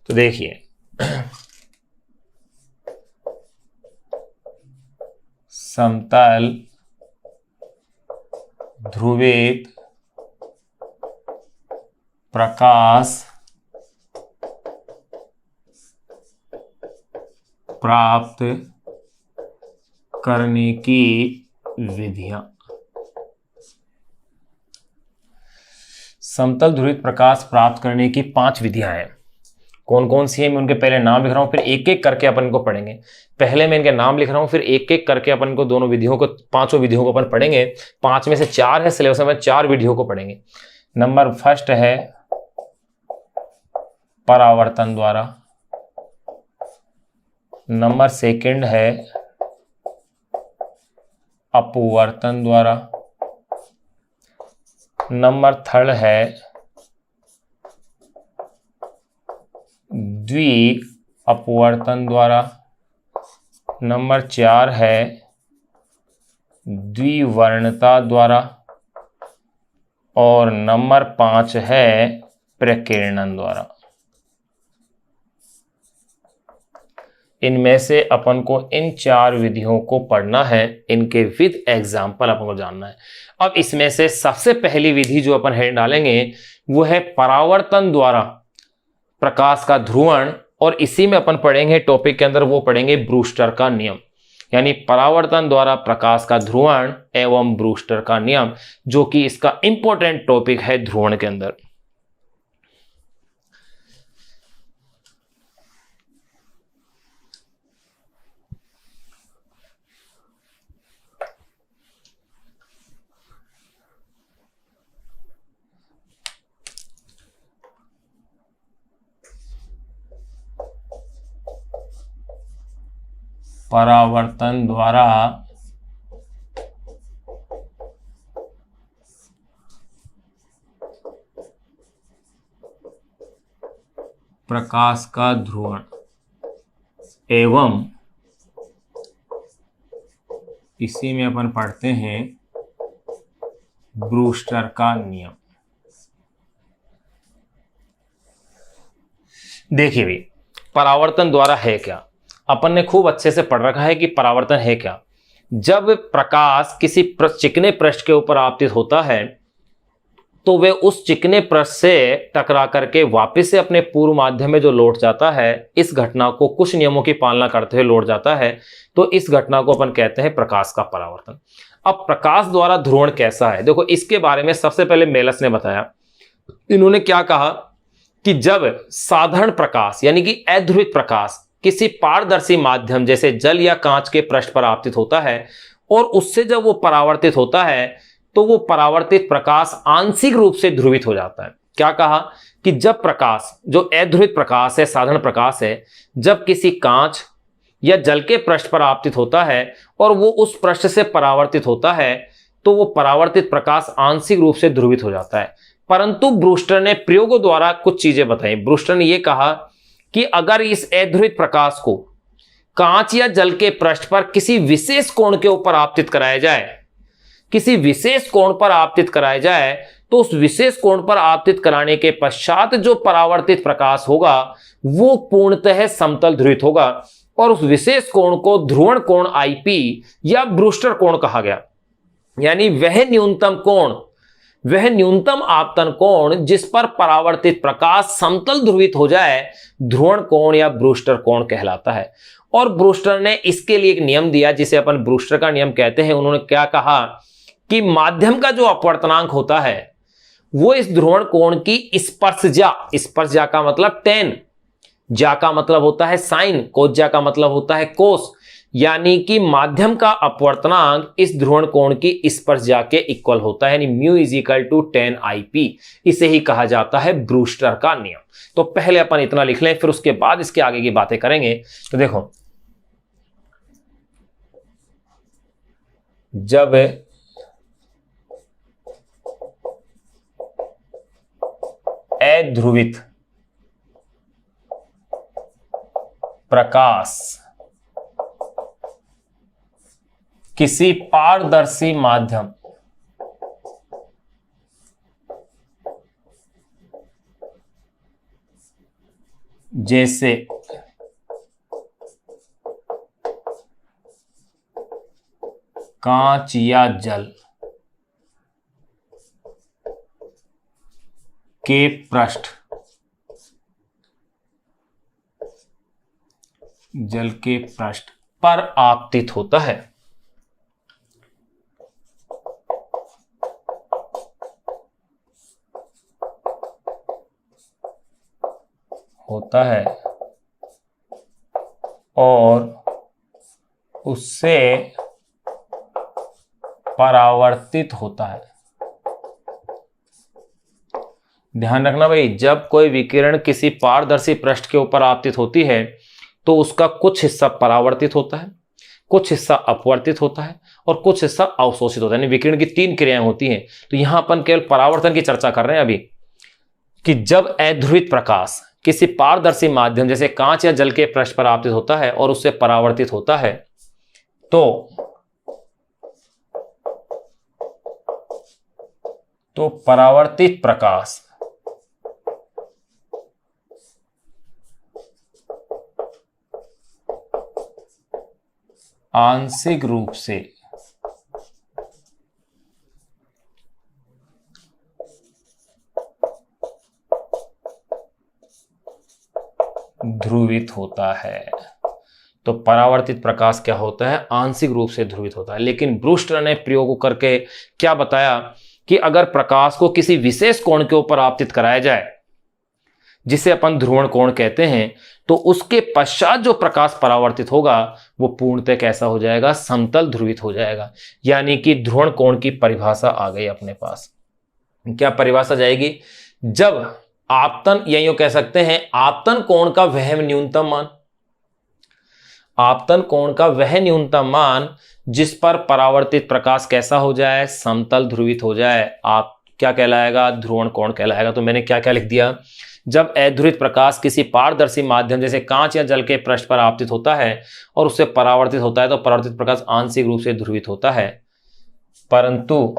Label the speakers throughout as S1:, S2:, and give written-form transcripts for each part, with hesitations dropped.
S1: तो देखिए समतल ध्रुवित प्रकाश प्राप्त करने की विधियां। समतल ध्रुवित प्रकाश प्राप्त करने की 5 विधियां हैं। कौन कौन सी है मैं उनके पहले नाम लिख रहा हूं, फिर एक एक करके अपन को पढ़ेंगे। पहले मैं इनके नाम लिख रहा हूं, फिर एक एक करके अपन को दोनों विधियों को, पांचों विधियों को अपन पढ़ेंगे। 5 में से 4 है सिलेबस में, 4 विधियों को पढ़ेंगे। नंबर फर्स्ट है परावर्तन द्वारा, नंबर सेकंड है अपवर्तन द्वारा, नंबर थर्ड है द्वि अपवर्तन द्वारा, नंबर 4 है द्विवर्णता द्वारा, और नंबर 5 है प्रकीर्णन द्वारा। इनमें से अपन को इन 4 विधियों को पढ़ना है, इनके विद एग्जाम्पल अपन को जानना है। अब इसमें से सबसे पहली विधि जो अपन हेड डालेंगे वो है परावर्तन द्वारा प्रकाश का ध्रुवण, और इसी में अपन पढ़ेंगे टॉपिक के अंदर वो पढ़ेंगे ब्रूस्टर का नियम, यानी परावर्तन द्वारा प्रकाश का ध्रुवण एवं ब्रूस्टर का नियम, जो कि इसका इंपॉर्टेंट टॉपिक है ध्रुवण के अंदर। परावर्तन द्वारा प्रकाश का ध्रुवण एवं इसी में अपन पढ़ते हैं ब्रूस्टर का नियम। देखिए भाई, परावर्तन द्वारा है क्या, अपन ने खूब अच्छे से पढ़ रखा है कि परावर्तन है क्या। जब प्रकाश किसी चिकने पृष्ठ के ऊपर आपतित होता है तो वह उस चिकने पृष्ठ से टकरा करके वापस से अपने पूर्व माध्यम में जो लौट जाता है, इस घटना को कुछ नियमों की पालना करते हुए लौट जाता है, तो इस घटना को अपन कहते हैं प्रकाश का परावर्तन। अब प्रकाश द्वारा ध्रुवण कैसा है, देखो इसके बारे में सबसे पहले मेलस ने बताया। इन्होंने क्या कहा कि जब साधारण प्रकाश यानी कि अध्रुवित प्रकाश किसी पारदर्शी माध्यम जैसे जल या कांच के पृष्ठ पर आपतित होता है और उससे जब वो परावर्तित होता है तो वो परावर्तित प्रकाश आंशिक रूप से ध्रुवित हो जाता है। क्या कहा कि जब प्रकाश जो अध्रुवित प्रकाश है, साधारण प्रकाश है, जब किसी कांच या जल के पृष्ठ पर आपतित होता है और वो उस पृष्ठ से परावर्तित होता है तो वो परावर्तित प्रकाश आंशिक रूप से ध्रुवित हो जाता है। परंतु ब्रूस्टर ने प्रयोगों द्वारा कुछ चीजें बताई। ब्रूस्टर ने यह कहा कि अगर इस अध्रुवित प्रकाश को कांच या जल के पृष्ठ पर किसी विशेष कोण के ऊपर आपतित कराया जाए, किसी विशेष कोण पर आपतित कराया जाए, तो उस विशेष कोण पर आपतित कराने के पश्चात जो परावर्तित प्रकाश होगा वो पूर्णतः समतल ध्रुवित होगा और उस विशेष कोण को ध्रुवण कोण आईपी या ब्रूस्टर कोण कहा गया। यानी वह न्यूनतम कोण, वह न्यूनतम आपतन कोण जिस पर परावर्तित प्रकाश समतल ध्रुवित हो जाए, ध्रुवण कोण या ब्रूस्टर कोण कहलाता है। और ब्रूस्टर ने इसके लिए एक नियम दिया जिसे अपन ब्रूस्टर का नियम कहते हैं। उन्होंने क्या कहा कि माध्यम का जो अपवर्तनांक होता है वो इस ध्रुवण कोण की स्पर्शजा, स्पर्शजा का मतलब टेन, जा का मतलब होता है साइन, कोज्जा का मतलब होता है कोस, यानी कि माध्यम का अपवर्तनांक इस ध्रुवण कोण की स्पर्शजा के इक्वल होता है, यानी mu is equal to 10 IP। इसे ही कहा जाता है ब्रूस्टर का नियम। तो पहले अपन इतना लिख लें, फिर उसके बाद इसके आगे की बातें करेंगे। तो देखो, जब अध्रुवित प्रकाश किसी पारदर्शी माध्यम जैसे कांच या जल के पृष्ठ, जल के पृष्ठ पर आपतित होता है। और उससे परावर्तित होता है। ध्यान रखना भाई, जब कोई विकिरण किसी पारदर्शी पृष्ठ के ऊपर आपतित होती है तो उसका कुछ हिस्सा परावर्तित होता है, कुछ हिस्सा अपवर्तित होता है और कुछ हिस्सा अवशोषित होता है। यानी विकिरण की 3 क्रियाएं होती हैं। तो यहां अपन केवल परावर्तन की चर्चा कर रहे हैं अभी, कि जब अध्रुवित प्रकाश किसी पारदर्शी माध्यम जैसे कांच या जल के पृष्ठ पर आपतित होता है और उससे परावर्तित होता है तो परावर्तित प्रकाश आंशिक रूप से ध्रुवित होता है। तो परावर्तित प्रकाश क्या होता है? आंशिक रूप से ध्रुवित होता है। लेकिन ब्रूस्टर ने प्रयोग करके क्या बताया कि अगर प्रकाश को किसी विशेष कोण के ऊपर आपतित कराया जाए, जिसे अपन ध्रुवण कोण कहते हैं, तो उसके पश्चात जो प्रकाश परावर्तित होगा वो पूर्णतः कैसा हो जाएगा? समतल ध्रुवित हो जाएगा। यानी कि ध्रुवण कोण की परिभाषा आ गई अपने पास। क्या परिभाषा जाएगी? जब आपतन, या यूं कह सकते हैं आपतन कोण का वह न्यूनतम मान, आपतन कोण का वह न्यूनतम मान जिस पर परावर्तित प्रकाश कैसा हो जाए? समतल ध्रुवित हो जाए, आप क्या कहलाएगा? ध्रुवण कोण कहलाएगा। तो मैंने क्या क्या लिख दिया? जब अध्रुवित प्रकाश किसी पारदर्शी माध्यम जैसे कांच या जल के पृष्ठ पर आपतित होता है और उससे परावर्तित होता है तो परावर्तित प्रकाश आंशिक रूप से ध्रुवित होता है। परंतु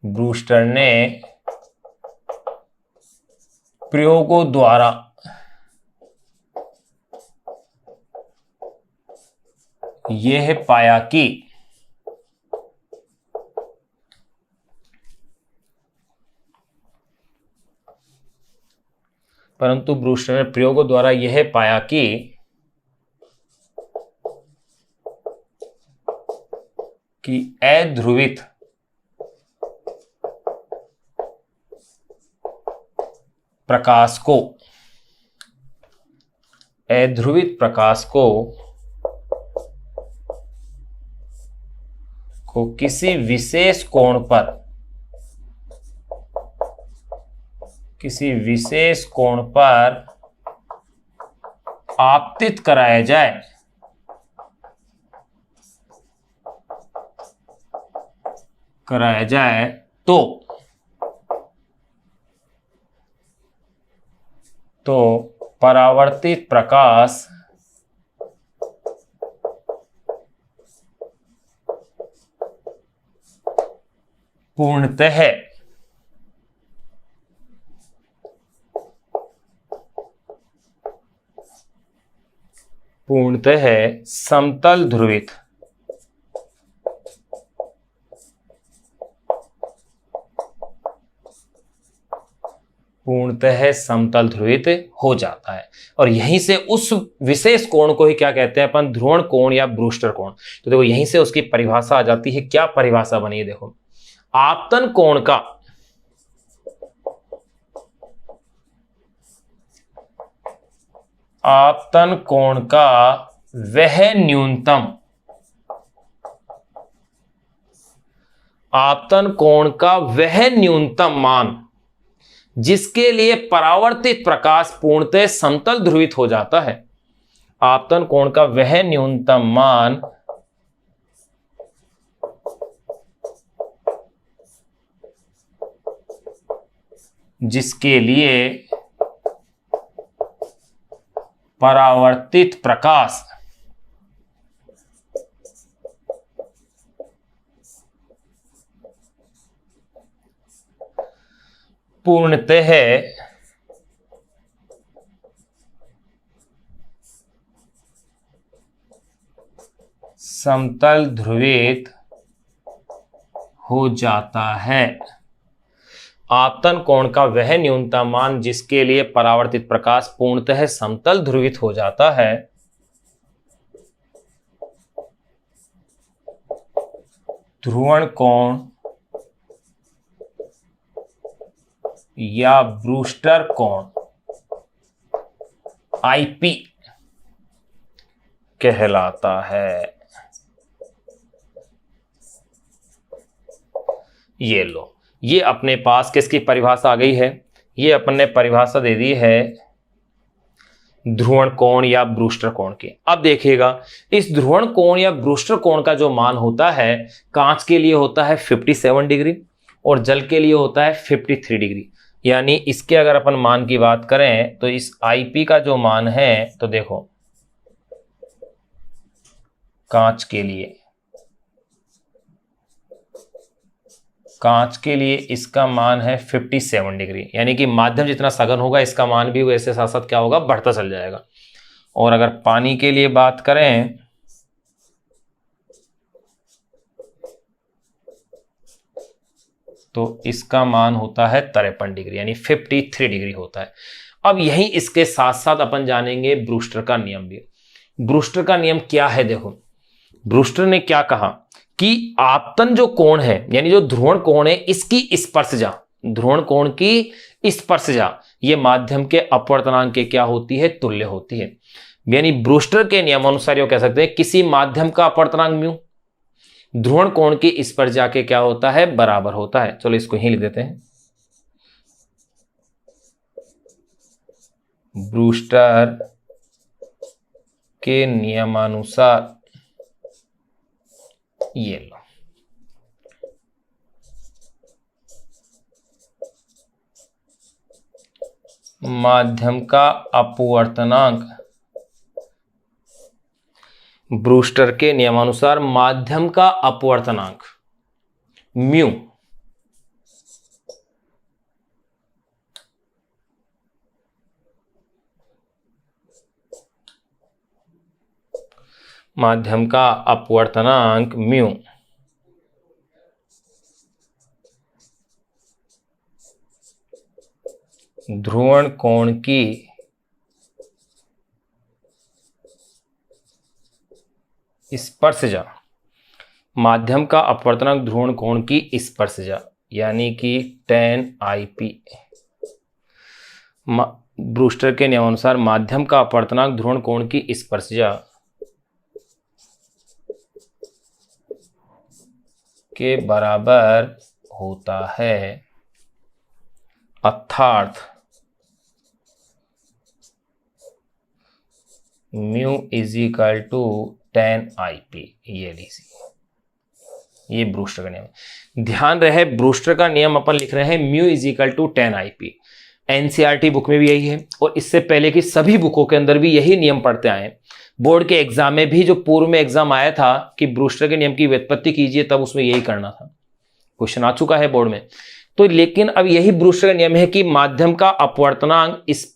S1: ब्रूस्टर ने प्रयोगों द्वारा यह पाया कि ब्रूस्टर ने प्रयोगों द्वारा यह पाया कि अध्रुवित प्रकाश को किसी विशेष कोण पर आपतित कराया जाए तो परावर्तित प्रकाश पूर्णतः समतल ध्रुवित हो जाता है। और यहीं से उस विशेष कोण को ही क्या कहते हैं अपन? ध्रुवण कोण या ब्रूस्टर कोण। तो देखो यहीं से उसकी परिभाषा आ जाती है। क्या परिभाषा बनी है? देखो, आपतन कोण का वह न्यूनतम, आपतन कोण का वह न्यूनतम मान जिसके लिए परावर्तित प्रकाश पूर्णतः समतल ध्रुवित हो जाता है। आपतन कोण का वह न्यूनतम मान जिसके लिए परावर्तित प्रकाश पूर्णतः समतल ध्रुवित हो जाता है। आपतन कोण का वह न्यूनतम मान जिसके लिए परावर्तित प्रकाश पूर्णतः समतल ध्रुवित हो जाता है, ध्रुवण कोण या ब्रूस्टर कोण आईपी कहलाता है। ये लो, ये अपने पास किसकी परिभाषा आ गई है, ये अपन ने परिभाषा दे दी है ध्रुवण कोण या ब्रूस्टर कोण की। अब देखिएगा, इस ध्रुवण कोण या ब्रूस्टर कोण का जो मान होता है, कांच के लिए होता है 57 डिग्री और जल के लिए होता है 53 डिग्री। यानी इसके अगर अपन मान की बात करें तो इस आईपी का जो मान है, तो देखो कांच के लिए इसका मान है 57 डिग्री, यानी कि माध्यम जितना सघन होगा इसका मान भी वैसे साथ साथ क्या होगा, बढ़ता चल जाएगा। और अगर पानी के लिए बात करें तो इसका मान होता है 53 डिग्री, यानी 53 डिग्री होता है। अब यही इसके साथ साथ अपन जानेंगे ब्रूस्टर का नियम भी। ब्रूस्टर का नियम क्या है, देखो ब्रूस्टर ने क्या कहा कि आपतन जो कोण है, यानी जो ध्रुवण कोण है, इसकी स्पर्शजा, ध्रुवण कोण की स्पर्शजा ये माध्यम के अपवर्तनांक के क्या होती है, तुल्य होती है। यानी ब्रूस्टर के नियमानुसार ये कह सकते हैं किसी माध्यम का अपवर्तनांक म्यू ध्रुवण कोण की स्पर्शजा के क्या होता है, बराबर होता है। चलो इसको ही लिख देते हैं, ब्रूस्टर के नियमानुसार ये लो, माध्यम का अपवर्तनांक, ब्रूस्टर के नियमानुसार माध्यम का अपवर्तनांक म्यू माध्यम का अपवर्तनांक म्यू ध्रुवण कोण की स्पर्शजा, माध्यम का अपवर्तनांक ध्रुवण कोण की स्पर्शजा, यानी कि tan IP। ब्रूस्टर के नियमानुसार माध्यम का अपवर्तनांक ध्रुवण कोण की स्पर्शजा के बराबर होता है, अर्थात mu is equal to tan IP। ये लीजिए, ये ब्रूस्टर का नियम। ध्यान रहे ब्रूस्टर का नियम अपन लिख रहे हैं mu is equal to tan IP। NCERT book में भी यही है और इससे पहले की सभी बुकों के अंदर भी यही नियम पढ़ते आए हैं। बोर्ड के एग्जाम में भी जो पूर्व में एग्जाम आया था कि ब्रूस्टर के नियम की व्युत्पत्ति कीजिए, तब उसमें यही करना था, क्वेश्चन आ चुका है बोर्ड में। तो लेकिन अब यही ब्रूस्टर का नियम है कि माध्यम का अपवर्तनांक इस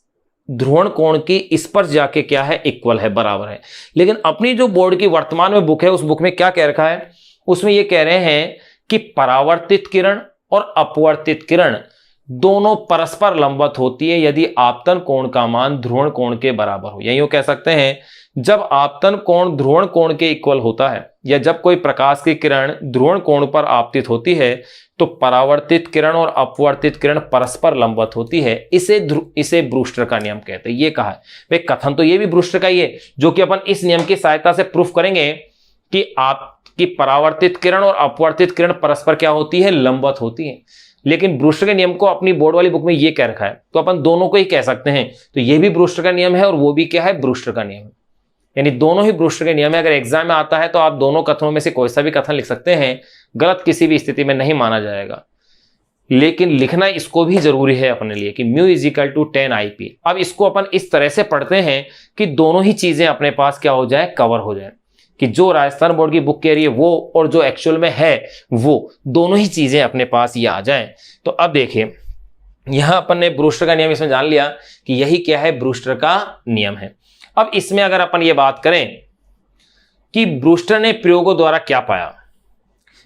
S1: ध्रुवण कोण की स्पर्शजा के क्या है, इक्वल है, बराबर है। लेकिन अपनी जो बोर्ड की वर्तमान में बुक है, उस बुक में क्या कह रखा है, उसमें ये कह रहे हैं कि परावर्तित किरण और अपवर्तित किरण दोनों परस्पर लंबवत होती है यदि आपतन कोण का मान ध्रुवण कोण के बराबर हो। यही कह सकते हैं जब आपतन कोण ध्रुवण कोण के इक्वल होता है या जब कोई प्रकाश की किरण ध्रुवण कोण पर आपतित होती है तो परावर्तित किरण और अपवर्तित किरण परस्पर लंबवत होती है। इसे ब्रूस्टर का नियम कहते हैं। ये कहा है वे, कथन तो ये भी ब्रूस्टर का ही है, जो कि अपन इस नियम की सहायता से प्रूफ करेंगे कि आपकी परावर्तित किरण और अपवर्तित किरण परस्पर क्या होती है, लंबवत होती है। लेकिन ब्रूस्टर के नियम को अपनी बोर्ड वाली बुक में ये कह रखा है, तो अपन दोनों को ही कह सकते हैं। तो ये भी ब्रूस्टर का नियम है और वो भी क्या है, ब्रूस्टर का नियम है। यानी दोनों ही ब्रूस्टर के नियम है। अगर एग्जाम में आता है तो आप दोनों कथनों में से कोई सा भी कथन लिख सकते हैं, गलत किसी भी स्थिति में नहीं माना जाएगा। लेकिन लिखना इसको भी जरूरी है अपने लिए कि mu is equal to tan IP। अब इसको अपन इस तरह से पढ़ते हैं कि दोनों ही चीजें अपने पास क्या हो जाए, कवर हो जाए, कि जो राजस्थान बोर्ड की बुक कह रही है वो और जो एक्चुअल में है वो, दोनों ही चीजें अपने पास ये आ जाएं। तो अब देखिए यहां अपन ने ब्रूस्टर का नियम इसमें जान लिया कि यही क्या है, ब्रूस्टर का नियम है। अब इसमें अगर अपन ये बात करें कि ब्रूस्टर ने प्रयोगों द्वारा क्या पाया,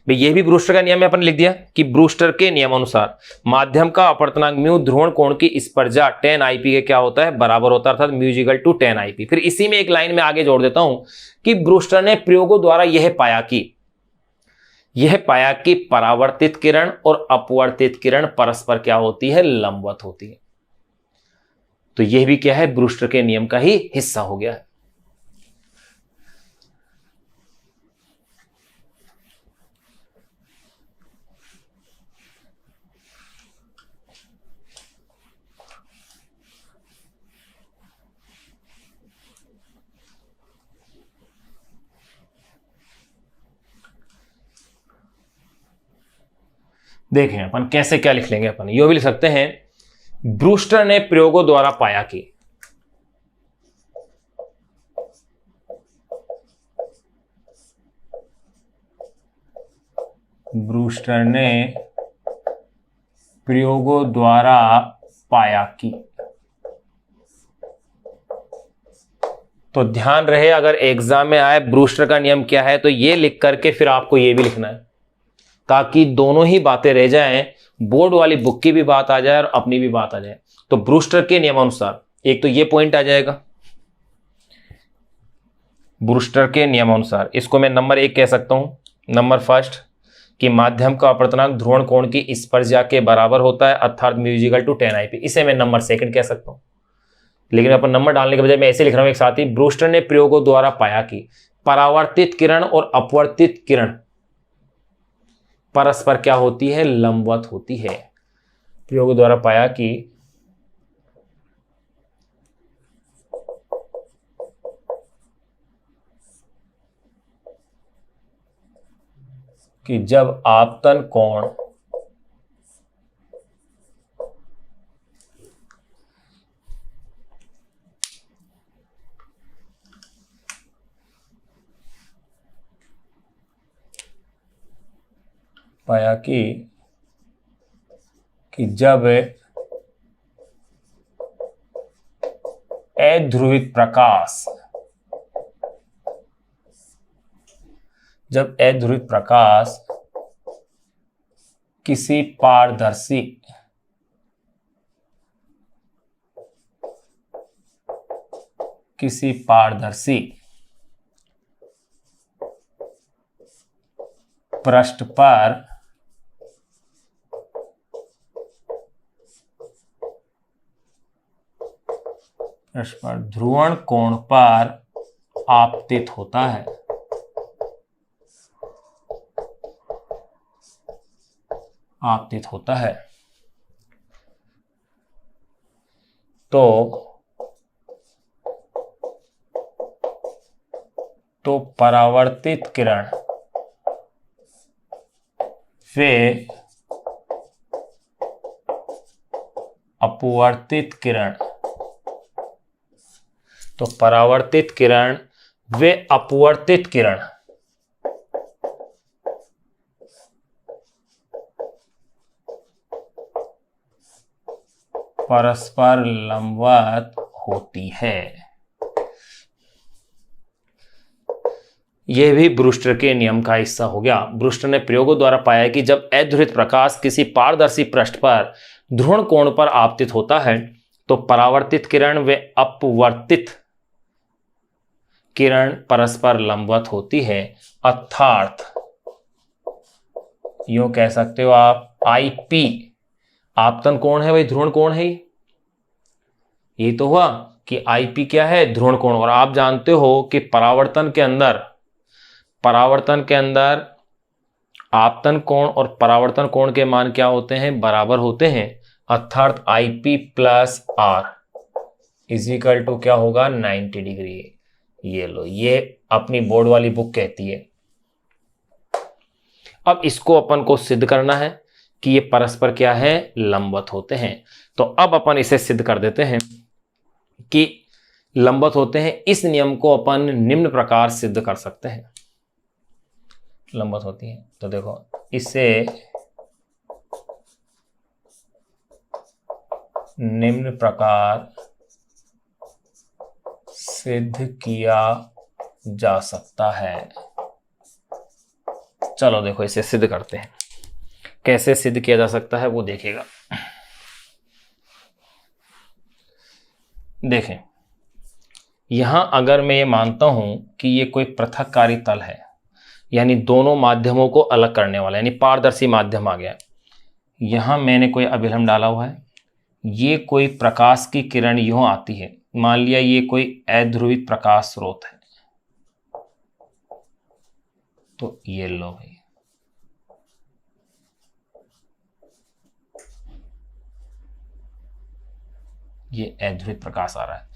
S1: भाई ये भी ब्रूस्टर का नियम है, अपन लिख दिया कि ब्रूस्टर के नियमानुसार माध्यम का अपवर्तनांक म्यू ध्रुवण कोण की स्पर्धा tan IP के क्या होता है, बराबर होता है, अर्थात mu equal to tan IP। फिर इसी में एक लाइन में आगे जोड़ देता हूं कि ब्रूस्टर ने प्रयोगों द्वारा यह पाया कि परावर्तित किरण और अपवर्तित किरण परस्पर क्या होती है, लंबवत होती है। तो यह भी क्या है, ब्रूस्टर के नियम का ही हिस्सा हो गया है। देखें अपन कैसे क्या लिख लेंगे, अपन यो भी लिख सकते हैं, ब्रूस्टर ने प्रयोगों द्वारा पाया कि ब्रूस्टर ने प्रयोगों द्वारा पाया कि, तो ध्यान रहे अगर एग्जाम में आए ब्रूस्टर का नियम क्या है तो ये लिख करके फिर आपको ये भी लिखना है, ताकि दोनों ही बातें रह जाएं, बोर्ड वाली बुक की भी बात आ जाए और अपनी भी बात आ जाए। तो ब्रूस्टर के नियमानुसार एक तो ये पॉइंट आ जाएगा, ब्रूस्टर के नियमानुसार, इसको मैं नंबर 1 कह सकता हूं। नंबर फर्स्ट कि माध्यम का अपवर्तनांक ध्रुवण कोण की स्पर्धा के बराबर होता है, अर्थात mu equal to tan IP। इसे मैं नंबर 2 कह सकता हूं, लेकिन अपन नंबर डालने के बजाय मैं ऐसे लिख रहा हूं एक साथ ही, ब्रूस्टर ने प्रयोगों द्वारा पाया कि परावर्तित किरण और अपवर्तित किरण परस्पर क्या होती है, लंबवत होती है। प्रयोगों द्वारा पाया कि जब आपतन कोण पाया कि जब अध्रुवित प्रकाश किसी पारदर्शी पृष्ठ पर ध्रुवण कोण पर आपतित होता है, तो परावर्तित किरण वे अपवर्तित किरण, तो परावर्तित किरण वे अपवर्तित किरण परस्पर लंबवत होती है। यह भी ब्रूस्टर के नियम का हिस्सा हो गया। ब्रूस्टर ने प्रयोगों द्वारा पाया कि जब अध्रुवित प्रकाश किसी पारदर्शी पृष्ठ पर ध्रुवण कोण पर आपतित होता है तो परावर्तित किरण व अपवर्तित किरण परस्पर लंबवत होती है, अर्थात यूं कह सकते हो आप, IP आपतन कोण है, भाई ध्रुवण कोण है, ये तो हुआ कि IP क्या है, ध्रुवण कोण। और आप जानते हो कि परावर्तन के अंदर आपतन कोण और परावर्तन कोण के मान क्या होते हैं, बराबर होते हैं, अर्थात IP plus R is equal to क्या होगा, 90 डिग्री। ये लो, ये अपनी बोर्ड वाली बुक कहती है। अब इसको अपन को सिद्ध करना है कि ये परस्पर क्या है, लंबवत होते हैं। तो अब अपन इसे सिद्ध कर देते हैं कि लंबवत होते हैं। इस नियम को अपन निम्न प्रकार सिद्ध कर सकते हैं, लंबवत होती है। तो देखो, इससे निम्न प्रकार सिद्ध किया जा सकता है। चलो देखो इसे सिद्ध करते हैं, कैसे सिद्ध किया जा सकता है वो देखेगा। देखें, यहां अगर मैं ये मानता हूं कि ये कोई पृथककारी तल है, यानी दोनों माध्यमों को अलग करने वाला, यानी पारदर्शी माध्यम आ गया। यहां मैंने कोई अभिलंब डाला हुआ है, ये कोई प्रकाश की किरण यूं आती है, मान लिया ये कोई अध्रुवित प्रकाश स्रोत है, तो ये लो भाई, ये अध्रुवित प्रकाश आ रहा है,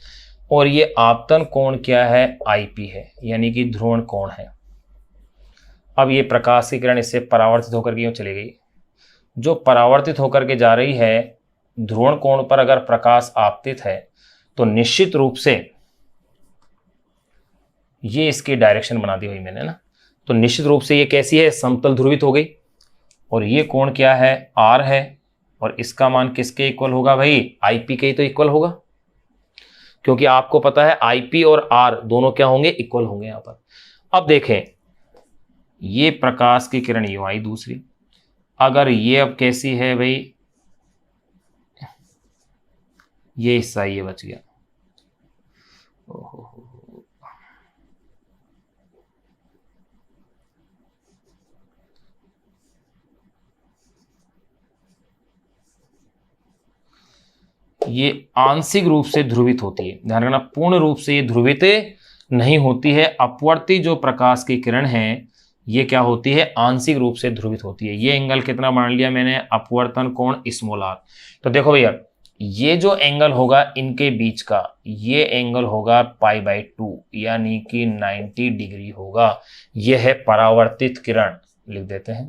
S1: और ये आपतन कोण क्या है, आईपी है, यानी कि ध्रुवण कोण है। अब ये प्रकाश की किरण इससे परावर्तित होकर के यूं चली गई, जो परावर्तित होकर के जा रही है ध्रुवण कोण पर अगर प्रकाश आपतित है तो निश्चित रूप से ये इसकी डायरेक्शन बना दी हुई मैंने ना, तो निश्चित रूप से ये कैसी है, समतल ध्रुवित हो गई, और ये कोण क्या है, आर है, और इसका मान किसके इक्वल होगा भाई, आईपी के ही तो इक्वल होगा, क्योंकि आपको पता है आईपी और आर दोनों क्या होंगे, इक्वल होंगे यहां पर। अब देखें, ये प्रकाश की किरण यूं आई दूसरी, अगर ये अब कैसी है भाई, ये हिस्सा ये बच गया, ओहो, ये आंशिक रूप से ध्रुवित होती है, ध्यान रखना, पूर्ण रूप से ये ध्रुवित नहीं होती है। अपवर्ती जो प्रकाश की किरण है ये क्या होती है, आंशिक रूप से ध्रुवित होती है। ये एंगल कितना मान लिया मैंने, अपवर्तन कोण स्मॉल आर। तो देखो भैया, ये जो एंगल होगा इनके बीच का, ये एंगल होगा π/2 यानी कि 90 डिग्री होगा। यह है परावर्तित किरण, लिख देते हैं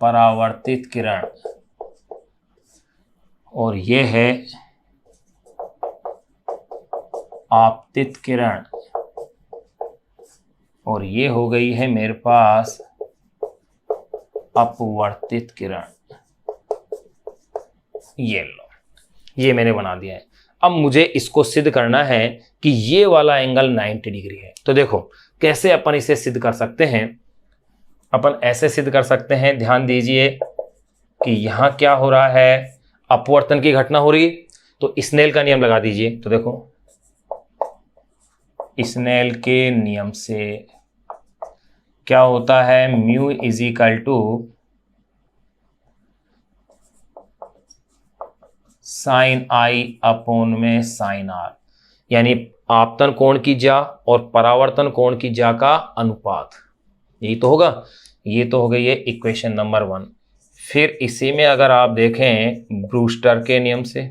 S1: परावर्तित किरण, और यह है आपतित किरण, और ये हो गई है मेरे पास अपवर्तित किरण। ये लो, ये मैंने बना दिया है। अब मुझे इसको सिद्ध करना है कि ये वाला एंगल 90 डिग्री है। तो देखो कैसे अपन इसे सिद्ध कर सकते हैं, अपन ऐसे सिद्ध कर सकते हैं, ध्यान दीजिए कि यहां क्या हो रहा है, अपवर्तन की घटना हो रही है, तो स्नेल का नियम लगा दीजिए। तो देखो स्नेल के नियम से क्या होता है, mu is equal to sine I upon में साइन आर, यानी आपतन कोण की ज्या और परावर्तन कोण की ज्या का अनुपात, यही तो होगा। ये तो हो गई है इक्वेशन नंबर 1। फिर इसी में अगर आप देखें ब्रूस्टर के नियम से,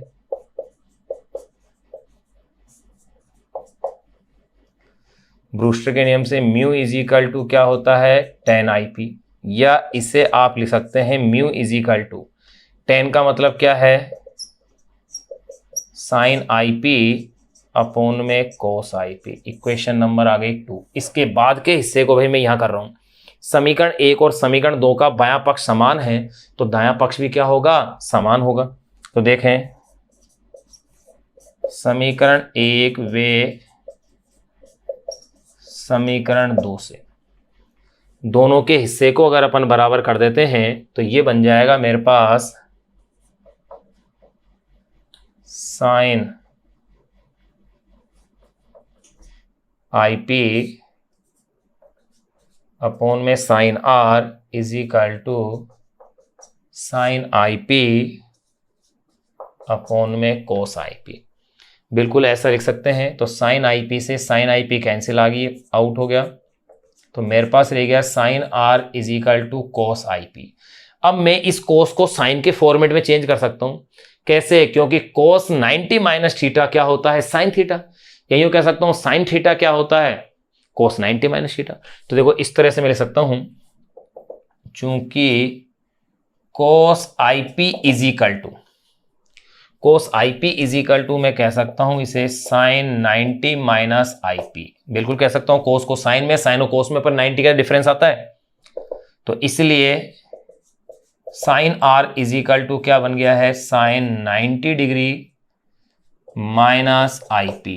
S1: ब्रूस्टर के नियम से म्यू इज इक्वल टू क्या होता है, tan IP, या इसे आप लिख सकते हैं mu is equal to, tan का मतलब क्या है, साइन IP अपॉन में कोस IP। इक्वेशन नंबर आ गई 2। इसके बाद के हिस्से को भाई मैं यहां कर रहा हूं, समीकरण 1 और समीकरण 2 का बायां पक्ष समान है तो दायां पक्ष भी क्या होगा, समान होगा। तो देखें समीकरण 1 वे समीकरण 2 से दोनों के हिस्से को अगर अपन बराबर कर देते हैं तो ये बन जाएगा मेरे पास साइन IP अपॉन में sine R is equal to sine IP upon में कोस IP। बिल्कुल ऐसा लिख सकते हैं। तो साइन IP से साइन IP कैंसिल आ गई, आउट हो गया, तो मेरे पास रह गया sine R is equal to cos IP। अब मैं इस कोस को साइन के फॉर्मेट में चेंज कर सकता हूं, कैसे, क्योंकि कोस 90 माइनस थीटा क्या होता है, साइन थीटा, या यूं कह सकता हूं साइन थीटा क्या होता है, कोस 90 माइनस थीटा। तो देखो इस तरह से मैं लिख सकता हूं, चूंकि cos IP is equal to, cos IP is equal to मैं कह सकता हूं इसे साइन 90 माइनस IP, बिल्कुल कह सकता हूं कोस को साइन में, साइन और कोस में पर 90 का डिफरेंस आता है, तो इसलिए sine R is equal to क्या बन गया है, sine 90 degree minus I P.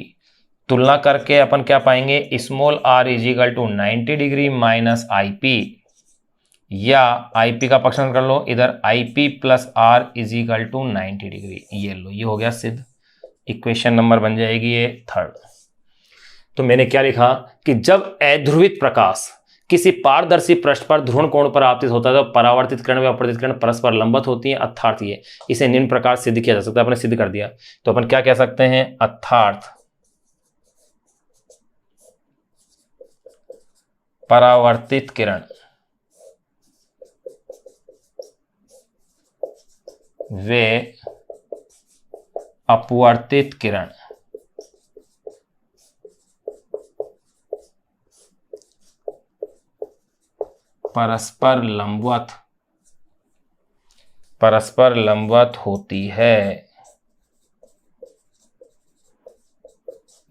S1: तुलना करके अपन क्या पाएंगे, small R is equal to 90 degree minus I P, या आई पी का पक्षांतर कर लो, इधर I P plus R is equal to 90 degree. ये लो, ये हो गया सिद्ध। इक्वेशन नंबर बन जाएगी ये 3rd। तो मैंने क्या लिखा कि जब अध्रुवित प्रकाश किसी पारदर्शी पृष्ठ पर ध्रुवण कोण पर आपतित होता है तो परावर्तित किरण व अपवर्तित किरण परस्पर लंबवत होती है। अर्थात ये इसे निम्न प्रकार सिद्ध किया जा सकता है। अपने सिद्ध कर दिया, तो अपन क्या कह सकते हैं, अर्थात परावर्तित किरण वे अपवर्तित किरण परस्पर लंबवत होती है,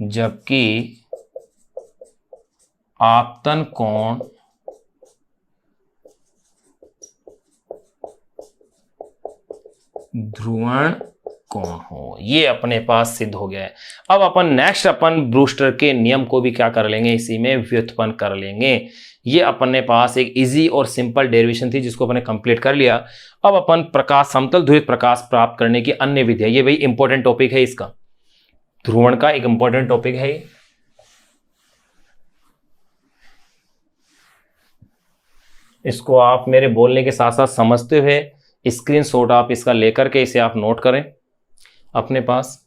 S1: जबकि आपतन कोण ध्रुवण कोण हो। ये अपने पास सिद्ध हो गया है। अब अपन नेक्स्ट अपन ब्रूस्टर के नियम को भी क्या कर लेंगे, इसी में व्युत्पन्न कर लेंगे। ये अपने पास एक इजी और सिंपल डेरिवेशन थी जिसको अपने कंप्लीट कर लिया। अब अपन प्रकाश, समतल ध्रुवित प्रकाश प्राप्त करने की अन्य विधियां, ये भाई इंपॉर्टेंट टॉपिक है, इसका ध्रुवण का एक इंपॉर्टेंट टॉपिक है। इसको आप मेरे बोलने के साथ साथ समझते हुए स्क्रीनशॉट आप इसका लेकर के इसे आप नोट करें अपने पास।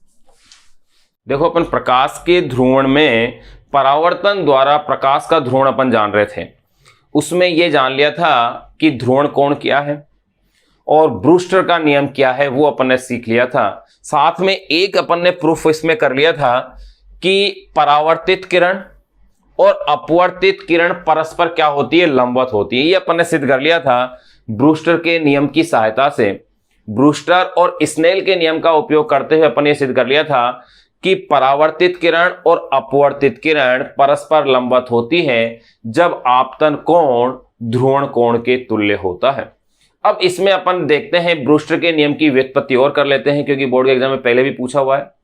S1: देखो, अपन प्रकाश के ध्रुवण में परावर्तन द्वारा प्रकाश का ध्रुवण अपन जान रहे थे, उसमें यह जान लिया था कि ध्रुवण कोण क्या है और ब्रूस्टर का नियम क्या है, वो अपन ने सीख लिया था। साथ में एक अपन ने प्रूफ इसमें कर लिया था कि परावर्तित किरण और अपवर्तित किरण परस्पर क्या होती है, लंबवत होती है। ये अपन ने सिद्ध कर लिया था ब्रूस्टर के नियम की सहायता से। ब्रूस्टर और स्नेल के नियम का उपयोग करते हुए अपन ये सिद्ध कर लिया था कि परावर्तित किरण और अपवर्तित किरण परस्पर लंबवत होती है जब आपतन कोण ध्रुवण कोण के तुल्य होता है। अब इसमें अपन देखते हैं ब्रूस्टर के नियम की व्युत्पत्ति और कर लेते हैं, क्योंकि बोर्ड के एग्जाम में पहले भी पूछा हुआ है।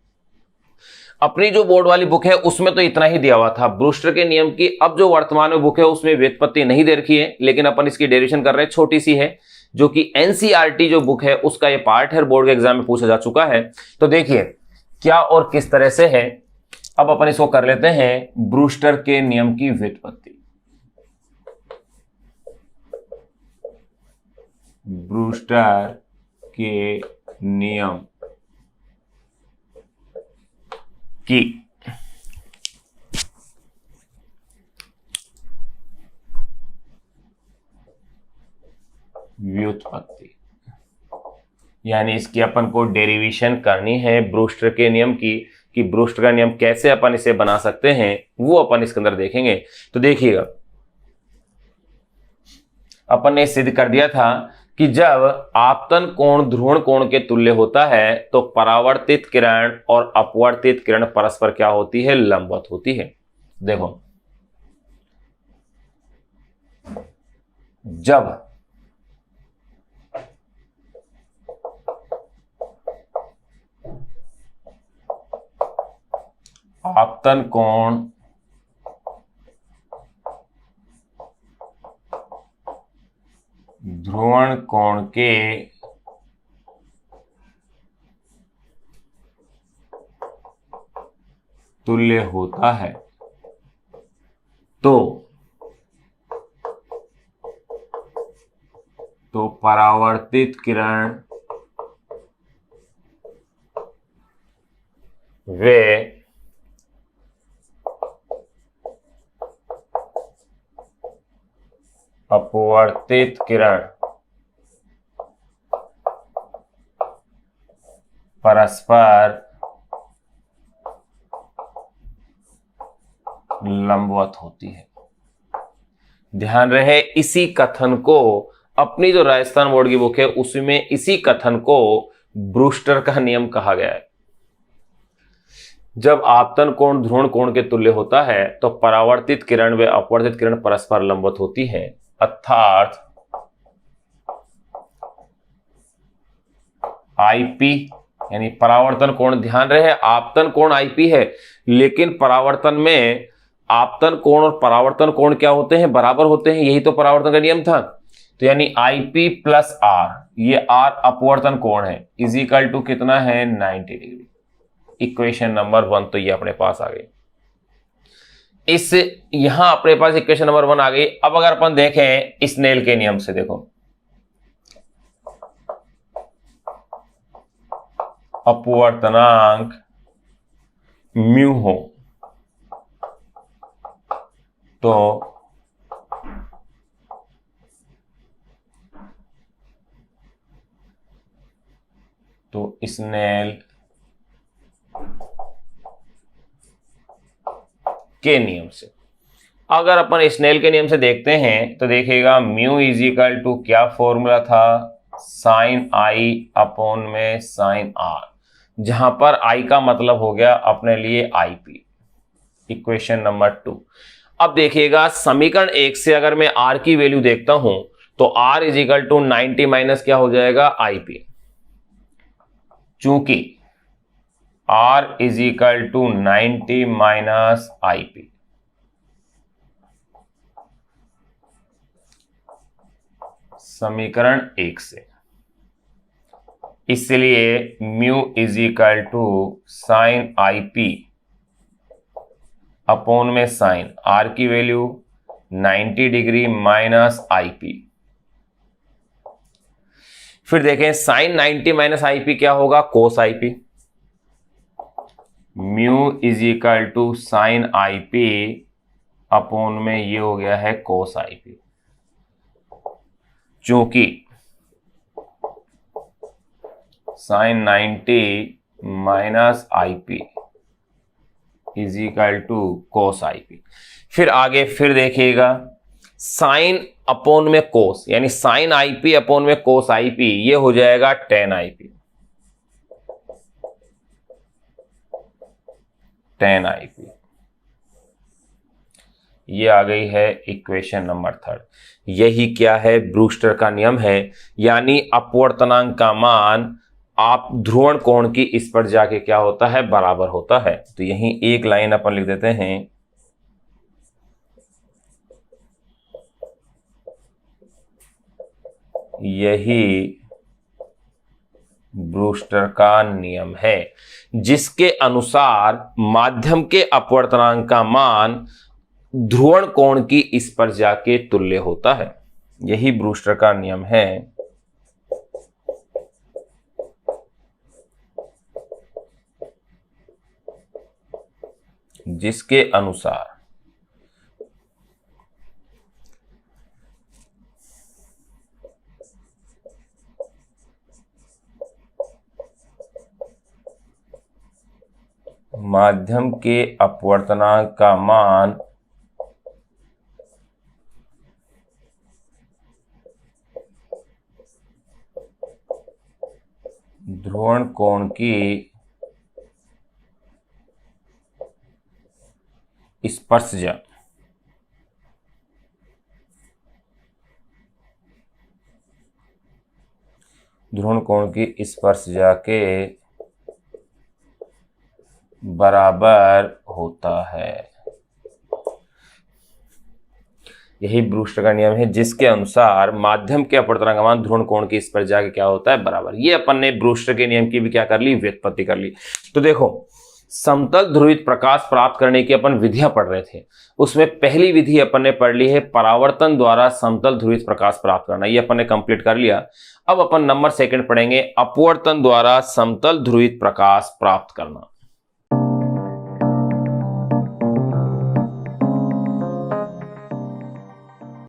S1: अपनी जो बोर्ड वाली बुक है उसमें तो इतना ही दिया हुआ था ब्रूस्टर के नियम की। अब जो वर्तमान में बुक है उसमें व्युत्पत्ति नहीं दे रखी है, लेकिन अपन इसकी डेरिवेशन कर रहे हैं, छोटी सी है, जो कि एनसीईआरटी जो बुक है उसका ये पार्ट है, बोर्ड के एग्जाम में पूछा जा चुका है। तो देखिए क्या और किस तरह से है। अब अपन इसको कर लेते हैं ब्रूस्टर के नियम की व्युत्पत्ति। ब्रूस्टर के नियम की व्युत्पत्ति, यानी इसकी अपन को डेरिवेशन करनी है ब्रूस्टर के नियम की, कि ब्रूस्टर का नियम कैसे अपन इसे बना सकते हैं, वो अपन इसके अंदर देखेंगे। तो देखिएगा, अपन ने सिद्ध कर दिया था कि जब आपतन कोण ध्रुवण कोण के तुल्य होता है तो परावर्तित किरण और अपवर्तित किरण परस्पर क्या होती है, लंबवत होती है। देखो, जब आपतन कोण ध्रुवण कोण के तुल्य होता है तो परावर्तित किरण वे अपवर्तित किरण परस्पर लंबवत होती है। ध्यान रहे, इसी कथन को अपनी जो राजस्थान बोर्ड की बुक है उसमें इसी कथन को ब्रूस्टर का नियम कहा गया है। जब आपतन कोण ध्रुवण कोण के तुल्य होता है तो परावर्तित किरण व अपवर्तित किरण परस्पर लंबवत होती है, अर्थात IP, यानी परावर्तन कोण, ध्यान रहे आपतन कोण IP है, लेकिन परावर्तन में आपतन कोण और परावर्तन कोण क्या होते हैं, बराबर होते हैं, यही तो परावर्तन का नियम था। तो यानी IP प्लस R, ये R अपवर्तन कोण है, इज इक्वल टू कितना है 90 डिग्री। इक्वेशन नंबर 1 तो ये अपने पास आ गई। इस यहां अपने पास इक्वेशन नंबर 1 आ गई। अब अगर अपन देखें स्नेल के नियम से, देखो अपवर्तनांक म्यू हो तो स्नेल के नियम से, अगर अपन स्नेल के नियम से देखते हैं तो देखेगा म्यू इज इक्वल टू क्या फॉर्मूला था, साइन आई अपॉन में साइन आर, जहां पर आई का मतलब हो गया अपने लिए आईपी। Equation number 2। अब देखिएगा समीकरण 1 से अगर मैं आर की वैल्यू देखता हूं तो R is equal to 90 minus क्या हो जाएगा आईपी, चूंकि R is equal to 90 minus I P. समीकरण 1 से, इसलिए mu is equal to sine I P upon में साइन आर की वैल्यू 90 डिग्री माइनस आईपी। फिर देखें साइन 90 माइनस आईपी क्या होगा, cos I P. Mu is equal to sine I P upon में ये हो गया है कोस आईपी, चूंकि sine 90 minus IP is equal to cos IP. फिर आगे फिर देखिएगा साइन अपॉन में कोस, यानी साइन आईपी अपॉन में कोस आईपी, ये हो जाएगा टेन आईपी, टेन आईपी। ये आ गई है इक्वेशन नंबर 3। यही क्या है, ब्रूस्टर का नियम है, यानी अपवर्तनांक का मान आप ध्रुवण कोण की इस पर जाके क्या होता है, बराबर होता है। तो यही एक लाइन अपन लिख देते हैं, यही ब्रूस्टर का नियम है, जिसके अनुसार माध्यम के अपवर्तनांक का मान ध्रुवण कोण की इस पर जाके तुल्य होता है। यही ब्रूस्टर का नियम है, जिसके अनुसार माध्यम के अपवर्तनांक का मान ध्रुवण कोण की स्पर्शजा ध्रुवण कोण की स्पर्शजा के बराबर होता है। यही ब्रूस्टर का नियम है, जिसके अनुसार माध्यम के अपवर्तनांक का मान ध्रुवण कोण की स्पर्शजा के क्या होता है, बराबर। ये अपन ने ब्रूस्टर के नियम की भी क्या कर ली, व्युत्पत्ति कर ली। तो देखो समतल ध्रुवित प्रकाश प्राप्त करने की अपन विधियां पढ़ रहे थे, उसमें पहली विधि अपन ने पढ़ ली है परावर्तन द्वारा समतल ध्रुवित प्रकाश प्राप्त करना, ये अपन ने कंप्लीट कर लिया। अब अपन नंबर 2 पढ़ेंगे अपवर्तन द्वारा समतल ध्रुवित प्रकाश प्राप्त करना।